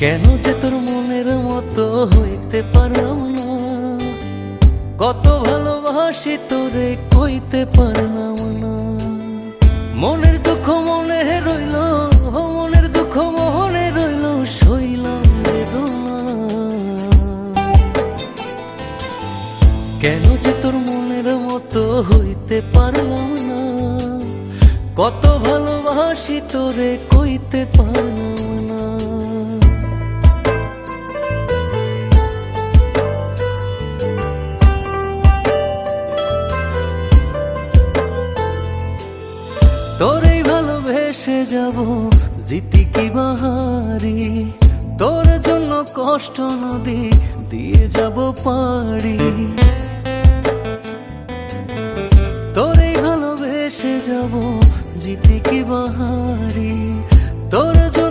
কেন যে তোর মনের মতো হইতে পারলাম না, কত ভালোবাসি তোরে কইতে পারলাম না। মনের দুঃখ মনে রইল, মনের দুঃখ মনে রইল, সইলাম বেদনা। কেন যে তোর মনের মতো হইতে পারলাম না, কত ভালোবাসি তোরে কইতে পারলাম না। তোরেই ভালোবেসে যাব জিতি কি বাহারি, তোর জন্য কষ্ট নদী দিয়ে যাব পাড়ি। তোরেই ভালোবেসে যাব জিতি কি বাহারি, তোর জন্য